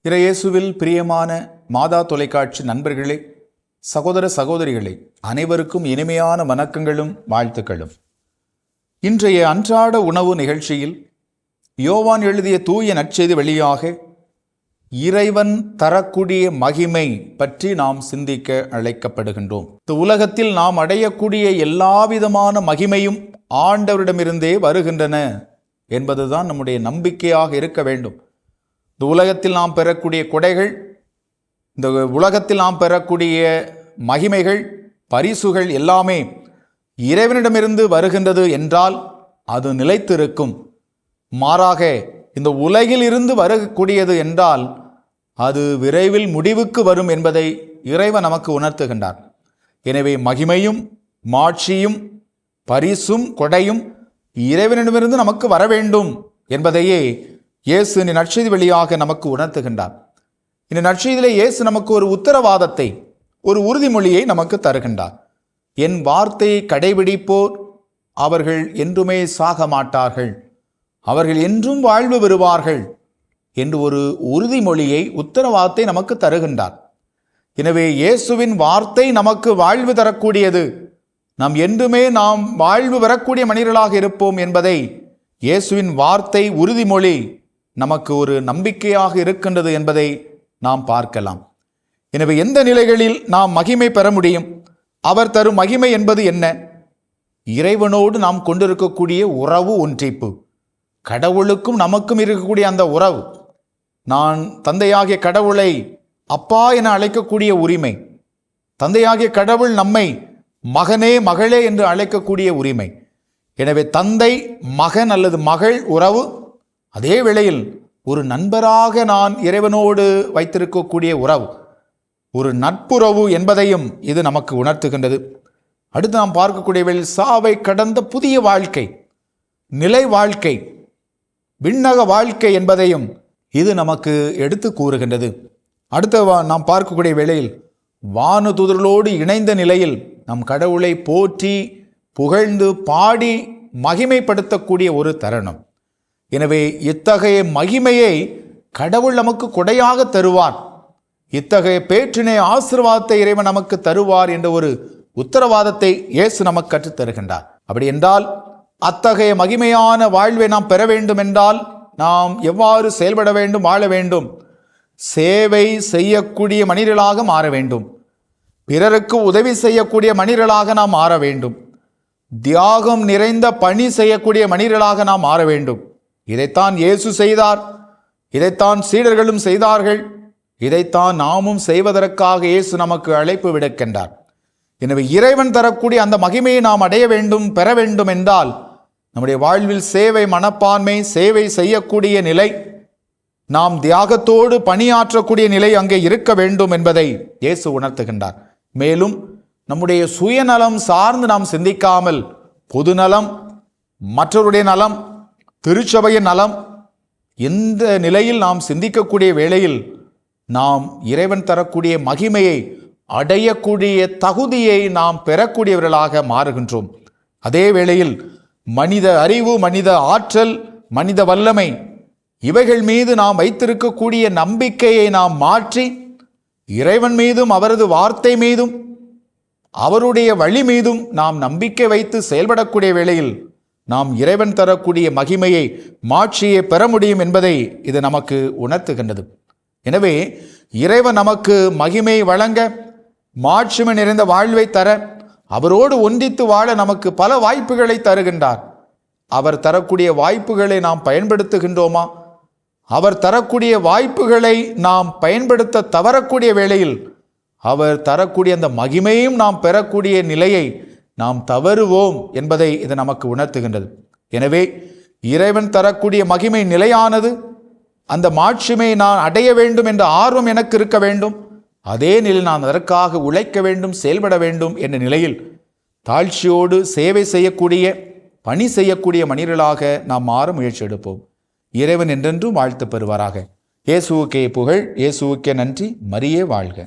இறையேசுவில் பிரியமான மாதா தொலைக்காட்சி நண்பர்களே, சகோதர சகோதரிகளே, அனைவருக்கும் இனிமையான வணக்கங்களும் வாழ்த்துக்களும். இன்றைய அன்றாட உணவு நிகழ்ச்சியில் யோவான் எழுதிய தூய நற்செய்தி வழியாக இறைவன் தரக்கூடிய மகிமை பற்றி நாம் சிந்திக்க அழைக்கப்படுகின்றோம். இந்த உலகத்தில் நாம் அடையக்கூடிய எல்லாவிதமான மகிமையும் ஆண்டவரிடமிருந்தே வருகின்றன என்பதுதான் நம்முடைய நம்பிக்கையாக இருக்க வேண்டும். இந்த உலகத்தில் நாம் பெறக்கூடிய கொடைகள், இந்த உலகத்தில் நாம் பெறக்கூடிய மகிமைகள், பரிசுகள் எல்லாமே இறைவனிடமிருந்து வருகின்றது என்றால் அது நிலைத்திருக்கும். மாறாக இந்த உலகில் இருந்து வரக்கூடியது என்றால் அது விரைவில் முடிவுக்கு வரும் என்பதை இறைவன் நமக்கு உணர்த்துகின்றார். எனவே மகிமையும் மாட்சியும் பரிசும் கொடையும் இறைவனிடமிருந்து நமக்கு வர வேண்டும் என்பதையே இயேசு இந்த நற்செய்தி வழியாக நமக்கு உணர்த்துகின்றார். இந்த நற்செய்தியிலே இயேசு நமக்கு ஒரு உத்தரவாதத்தை, ஒரு உறுதிமொழியை நமக்கு தருகின்றார். என் வார்த்தையை கடைபிடிப்போர் அவர்கள் என்றுமே சாக மாட்டார்கள், அவர்கள் என்றும் வாழ்வு பெறுவார்கள் என்று ஒரு உறுதிமொழியை, உத்தரவாதத்தை நமக்கு தருகின்றார். எனவே இயேசுவின் வார்த்தை நமக்கு வாழ்வு தரக்கூடியது. நாம் என்றுமே வாழ்வு பெறக்கூடிய மனிதர்களாக இருப்போம் என்பதை இயேசுவின் வார்த்தை, உறுதிமொழி நமக்கு ஒரு நம்பிக்கையாக இருக்கின்றது என்பதை நாம் பார்க்கலாம். எனவே எந்த நிலைகளில் நாம் மகிமை பெற முடியும்? அவர் தரும் மகிமை என்பது என்ன? இறைவனோடு நாம் கொண்டிருக்கக்கூடிய உறவு ஒன்றிப்பு, கடவுளுக்கும் நமக்கும் இருக்கக்கூடிய அந்த உறவு. நான் தந்தையாகிய கடவுளை அப்பா என அழைக்கக்கூடிய உரிமை, தந்தையாகிய கடவுள் நம்மை மகனே மகளே என்று அழைக்கக்கூடிய உரிமை. எனவே தந்தை மகன் அல்லது மகள் உறவு, அதே வேளையில் ஒரு நண்பராக நான் இறைவனோடு வைத்திருக்கக்கூடிய உறவு, ஒரு நட்புறவு என்பதையும் இது நமக்கு உணர்த்துகின்றது. அடுத்து நாம் பார்க்கக்கூடிய வேளையில் சாவை கடந்த புதிய வாழ்க்கை, நிலை வாழ்க்கை, விண்ணக வாழ்க்கை என்பதையும் இது நமக்கு எடுத்து கூறுகின்றது. அடுத்த நாம் பார்க்கக்கூடிய வேளையில் வானதூதர்களோடு இணைந்த நிலையில் நம் கடவுளை போற்றி புகழ்ந்து பாடி மகிமைப்படுத்தக்கூடிய ஒரு தருணம். எனவே இத்தகைய மகிமையை கடவுள் நமக்கு கொடையாக தருவார், இத்தகைய பேற்றினை ஆசீர்வாதத்தை இறைவன் நமக்கு தருவார் என்ற ஒரு உத்தரவாதத்தை இயேசு நமக்கு கற்றுத் தருகின்றார். அப்படி என்றால் அத்தகைய மகிமையான வாழ்வை நாம் பெற வேண்டும் என்றால் நாம் எவ்வாறு செயல்பட வேண்டும், வாழ வேண்டும்? சேவை செய்யக்கூடிய மனிதர்களாக மாற வேண்டும், பிறருக்கு உதவி செய்யக்கூடிய மனிதர்களாக நாம் மாற வேண்டும், தியாகம் நிறைந்த பணி செய்யக்கூடிய மனிதர்களாக நாம் மாற வேண்டும். இதைத்தான் இயேசு செய்தார், இதைத்தான் சீடர்களும் செய்தார்கள், இதைத்தான் நாமும் செய்வதற்காக இயேசு நமக்கு அழைப்பு விடுக்கின்றார். எனவே இறைவன் தரக்கூடிய அந்த மகிமையை நாம் அடைய வேண்டும், பெற வேண்டும் என்றால் நம்முடைய வாழ்வில் சேவை மனப்பான்மை, சேவை செய்யக்கூடிய நிலை, நாம் தியாகத்தோடு பணியாற்றக்கூடிய நிலை அங்கே இருக்க வேண்டும் என்பதை இயேசு உணர்த்துகின்றார். மேலும் நம்முடைய சுயநலம் சார்ந்து நாம் சிந்திக்காமல் பொதுநலம், மற்றவருடைய நலம், திருச்சபையின் நலம், இந்த நிலையில் நாம் சிந்திக்கக்கூடிய வேளையில் நாம் இறைவன் தரக்கூடிய மகிமையை அடையக்கூடிய தகுதியை நாம் பெறக்கூடியவர்களாக மாறுகின்றோம். அதே வேளையில் மனித அறிவு, மனித ஆற்றல், மனித வல்லமை இவைகள் மீது நாம் வைத்திருக்கக்கூடிய நம்பிக்கையை நாம் மாற்றி இறைவன் மீதும் அவரது வார்த்தை மீதும் அவருடைய வழி மீதும் நாம் நம்பிக்கை வைத்து செயல்படக்கூடிய வேளையில் நாம் இறைவன் தரக்கூடிய மகிமையை, மாட்சியை பெற முடியும் என்பதை இது நமக்கு உணர்த்துகின்றது. எனவே இறைவன் நமக்கு மகிமை வழங்க, மாட்சிமை நிறைந்த வாழ்வை தர, அவரோடு ஒன்றித்து வாழ நமக்கு பல வாய்ப்புகளை தருகின்றார். அவர் தரக்கூடிய வாய்ப்புகளை நாம் பயன்படுத்துகின்றோமா? அவர் தரக்கூடிய வாய்ப்புகளை நாம் பயன்படுத்த தவறக்கூடிய வேளையில் அவர் தரக்கூடிய அந்த மகிமையும் நாம் பெறக்கூடிய நிலையை நாம் தவறுவோம் என்பதை இது நமக்கு உணர்த்துகின்றது. எனவே இறைவன் தரக்கூடிய மகிமை நிலையானது. அந்த மாட்சிமை நான் அடைய வேண்டும் என்ற ஆர்வம் எனக்கு இருக்க வேண்டும். அதே நிலையில் நான் அதற்காக உழைக்க வேண்டும், செயல்பட வேண்டும் என்ற நிலையில் தாழ்ச்சியோடு சேவை செய்யக்கூடிய, பணி செய்யக்கூடிய மனிதர்களாக நாம் மாற முயற்சி எடுப்போம். இறைவன் என்றென்றும் வாழ்த்து பெறுவாராக. இயேசுவுக்கே புகழ், இயேசுவுக்கே நன்றி. மரியே வாழ்க.